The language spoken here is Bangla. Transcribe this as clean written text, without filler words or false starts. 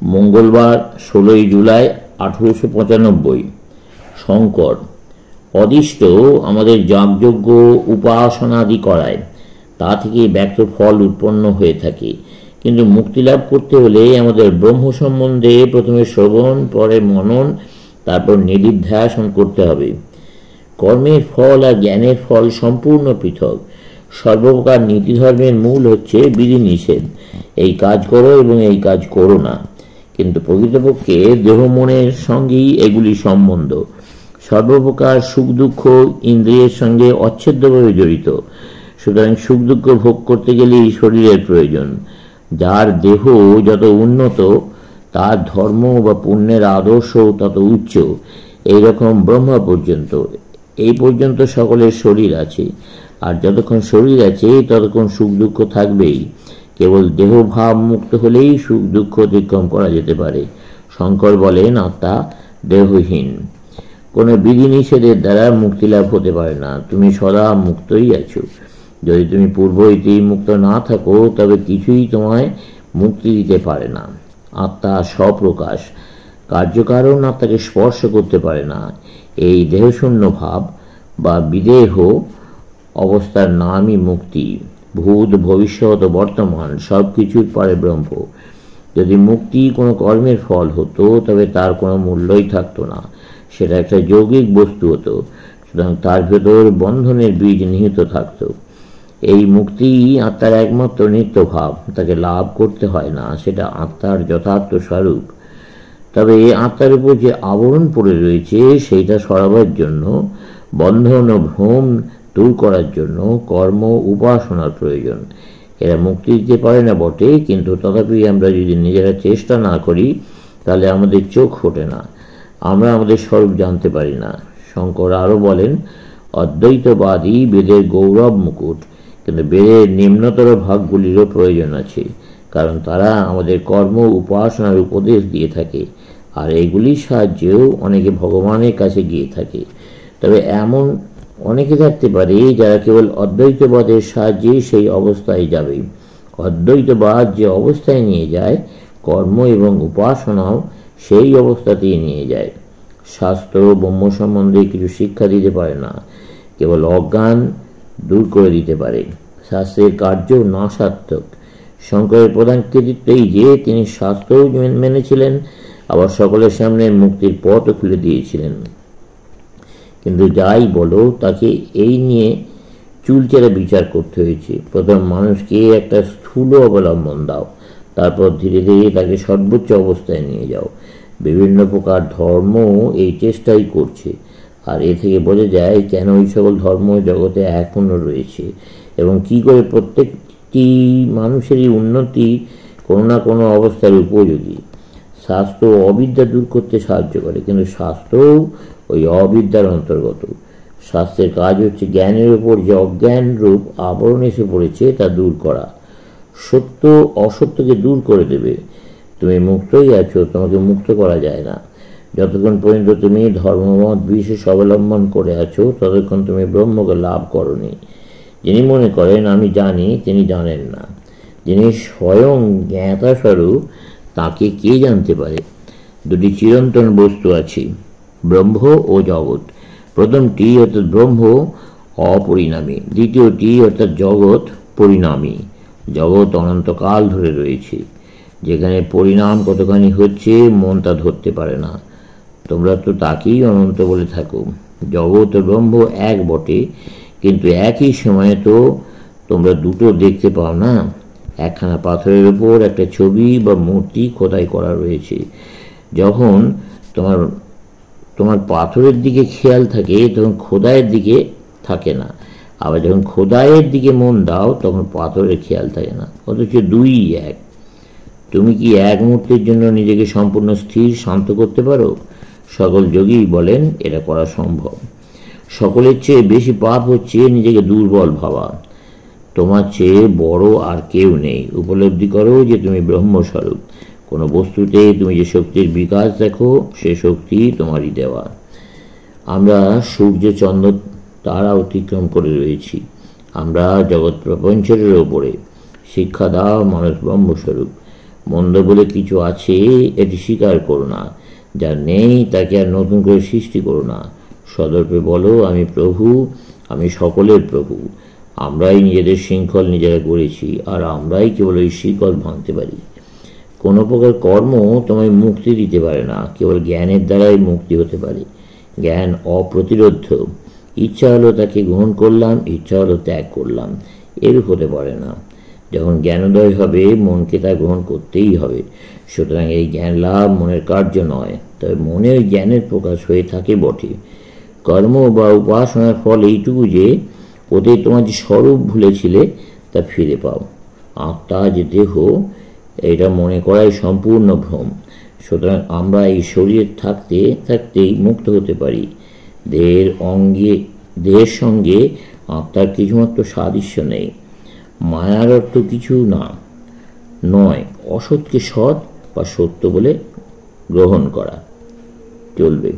মঙ্গলবার 16 জুলাই 1895। শঙ্কর অদিষ্ট আমাদের যাগযজ্ঞ উপাসনাদি করায়, তা থেকে ব্যক্ত ফল উৎপন্ন হয়ে থাকে। কিন্তু মুক্তি লাভ করতে হলে আমাদের ব্রহ্ম সম্বন্ধে প্রথমে শ্রবণ, পরে মনন, তারপর নিধিধ্যাসন করতে হবে। কর্মের ফল আর জ্ঞানের ফল সম্পূর্ণ পৃথক। সর্বপ্রকার নীতিধর্মের মূল হচ্ছে বিধিনিষেধ, এই কাজ করো এবং এই কাজ করো না। কিন্তু প্রকৃতপক্ষে দেহ মনের সঙ্গেই এগুলি সম্বন্ধ। সর্বপ্রকার সুখ দুঃখ ইন্দ্রিয়ের সঙ্গে অচ্ছেদ্যভাবে জড়িত। সুতরাং সুখ দুঃখ ভোগ করতে গেলেই শরীরের প্রয়োজন। যার দেহ যত উন্নত, তার ধর্ম বা পুণ্যের আদর্শ তত উচ্চ। এইরকম ব্রহ্মা পর্যন্ত, এই পর্যন্ত সকলের শরীর আছে, আর যতক্ষণ শরীর আছে ততক্ষণ সুখ দুঃখ থাকবেই। কেবল দেহভাব মুক্ত হলেই সুখ দুঃখ অতিক্রম করা যেতে পারে। শঙ্কর বলেন, আত্মা দেহহীন। কোনো বিধিনিষেধের দ্বারা মুক্তি লাভ হতে পারে না। তুমি সদা মুক্তই আছো। যদি তুমি পূর্ব হইতেই মুক্ত না থাকো, তবে কিছুই তোমায় মুক্তি দিতে পারে না। আত্মা স্বপ্রকাশ, কার্যকারণ আত্মাকে স্পর্শ করতে পারে না। এই দেহশূন্য ভাব বা বিদেহ অবস্থার নামই মুক্তি। ভূত, ভবিষ্যৎ ও বর্তমান সব কিছুর পরে ব্রহ্ম। যদি মুক্তি কোনো কর্মের ফল হতো, তবে তার কোনো মূল্যই থাকতো না। সেটা একটা যৌগিক বস্তু হতো, সুতরাং তার ভেতর বন্ধনের বীজ নিহিত থাকত। এই মুক্তি আত্মার একমাত্র নিত্য ভাব, তাকে লাভ করতে হয় না, সেটা আত্মার যথার্থ স্বরূপ। তবে আত্মার উপর যে আবরণ পড়ে রয়েছে, সেইটা সরাবার জন্য, বন্ধন ও ভ্রম দূর করার জন্য কর্ম উপাসনার প্রয়োজন। এরা মুক্তি দিতে পারে না বটে, কিন্তু তথাপি আমরা যদি নিজেরা চেষ্টা না করি, তাহলে আমাদের চোখ ফোটে না, আমরা আমাদের স্বরূপ জানতে পারি না। শঙ্কর আরও বলেন, অদ্বৈতবাদী বেদের গৌরব মুকুট, কিন্তু বেদের নিম্নতর ভাগগুলিরও প্রয়োজন আছে, কারণ তারা আমাদের কর্ম উপাসনার উপদেশ দিয়ে থাকে, আর এগুলির সাহায্যেও অনেকে ভগবানের কাছে গিয়ে থাকে। তবে এমন অনেকে থাকতে পারে যারা কেবল অদ্বৈতবাদের সাহায্যে সেই অবস্থায় যাবে। অদ্বৈতবাদ যে অবস্থায় নিয়ে যায়, কর্ম এবং উপাসনাও সেই অবস্থাতেই নিয়ে যায়। শাস্ত্র ব্রহ্ম সম্বন্ধে কিছু শিক্ষা দিতে পারে না, কেবল অজ্ঞান দূর করে দিতে পারে। শাস্ত্রের কার্য নাসার্থক। শঙ্করের প্রধান কৃতিত্ব এই যে তিনি শাস্ত্রও মেনেছিলেন, আবার সকলের সামনে মুক্তির পথও খুলে দিয়েছিলেন। কিন্তু যাই বলো, তাকে এই নিয়ে চুলচেরা বিচার করতে হয়েছে। প্রথম মানুষকে একটা স্থূল অবলম্বন দাও, তারপর ধীরে ধীরে তাকে সর্বোচ্চ অবস্থায় নিয়ে যাও। বিভিন্ন প্রকার ধর্ম এই চেষ্টাই করছে, আর এ থেকে বোঝা যায় কেন ওই সকল ধর্ম জগতে এখনো রয়েছে, এবং কি করে প্রত্যেকটি মানুষেরই উন্নতি কোনো না কোনো অবস্থার উপযোগী। শাস্ত্র অবিদ্যা দূর করতে সাহায্য করে, কিন্তু শাস্ত্রও ওই অবিদ্যার অন্তর্গত। শাস্ত্রের কাজ হচ্ছে জ্ঞানের উপর যে অজ্ঞান রূপ আবরণ এসে পড়েছে তা দূর করা। সত্য অসত্যকে দূর করে দেবে। তুমি মুক্তই আছো, তোমাকে মুক্ত করা যায় না। যতক্ষণ পর্যন্ত তুমি ধর্মমত বিশেষ অবলম্বন করে আছো, ততক্ষণ তুমি ব্রহ্মকে লাভ করনি। যিনি মনে করেন আমি জানি, তিনি জানেন না। যিনি স্বয়ং জ্ঞাতা স্বরূপ, তাকে কে জানতে পারে? দুটি চিরন্তন বস্তু আছে, ব্রহ্ম ও জগৎ। প্রথমটি অর্থাৎ ব্রহ্ম অপরিণামী, দ্বিতীয়টি অর্থাৎ জগৎ পরিণামী। জগৎ অনন্তকাল ধরে রয়েছে। যেখানে পরিণাম কতখানি হচ্ছে মন তা ধরতে পারে না। তোমরা তো তাকেই অনন্ত বলে থাকো। জগৎ ও ব্রহ্ম এক বটে, কিন্তু একই সময়ে তো তোমরা দুটো দেখতে পাও না। একখানা পাথরের উপর একটা ছবি বা মূর্তি খোদাই করা রয়েছে। যখন তোমার পাথরের দিকে খেয়াল থাকে, তখন খোদাইয়ের দিকে থাকে না। আবার যখন খোদাইয়ের দিকে মন দাও, তখন পাথরের খেয়াল থাকে না। অথচ দুই এক। তুমি কি এক মুহূর্তের জন্য নিজেকে সম্পূর্ণ স্থির শান্ত করতে পারো? সকল যোগী বলেন এটা করা সম্ভব। সকলের চেয়ে বেশি পাপ হচ্ছে নিজেকে দুর্বল ভাবা। তোমার চেয়ে বড় আর কেউ নেই। উপলব্ধি করো যে তুমি ব্রহ্মস্বরূপ। কোনো বস্তুতে তুমি যে শক্তির বিকাশ দেখো, সে শক্তি তোমারই দেওয়া। আমরা সূর্য চন্দ্র তারা অতিক্রম করে রয়েছি। আমরা জগৎ প্রপঞ্চের ওপরে। শিক্ষা দাও মানুষ ব্রহ্মস্বরূপ। মন্দ বলে কিছু আছে এটি স্বীকার করো না, যা নেই তাকে আর নতুন করে সৃষ্টি করো না। সদর্পে বলো, আমি প্রভু, আমি সকলের প্রভু। আমরাই নিজেদের শৃঙ্খল নিজেরা গড়েছি, আর আমরাই কেবল ওই শিকল ভাঙতে পারি। কোনো প্রকার কর্ম তোমায় মুক্তি দিতে পারে না, কেবল জ্ঞানের দ্বারাই মুক্তি হতে পারে। জ্ঞান অপ্রতিরোধ্য। ইচ্ছা হলো তাকে গ্রহণ করলাম, ইচ্ছা হলো ত্যাগ করলাম, এরূপ হতে পারে না। যখন জ্ঞানোদয় হবে মনকে তা গ্রহণ করতেই হবে। সুতরাং এই জ্ঞান লাভ মনের কার্য নয়, তবে মনে ওই জ্ঞানের প্রকাশ হয়ে থাকে বটে। কর্ম বা উপাসনার ফল এইটুকু যে ওতে তোমার যে স্বরূপ ভুলেছিলে তা ফিরে পাও। আত্মা যে দেহ, এটা মনে করাই সম্পূর্ণ ভ্রম। সুতরাং আমরা এই শরীর থাকতে থাকতেই মুক্ত হতে পারি। দেহের সঙ্গে আত্মার কিছুমাত্র সাদৃশ্য নেই। মায়ার অর্থ কিছু নয় অসৎকে সৎ বা সত্য বলে গ্রহণ করা। চলবে।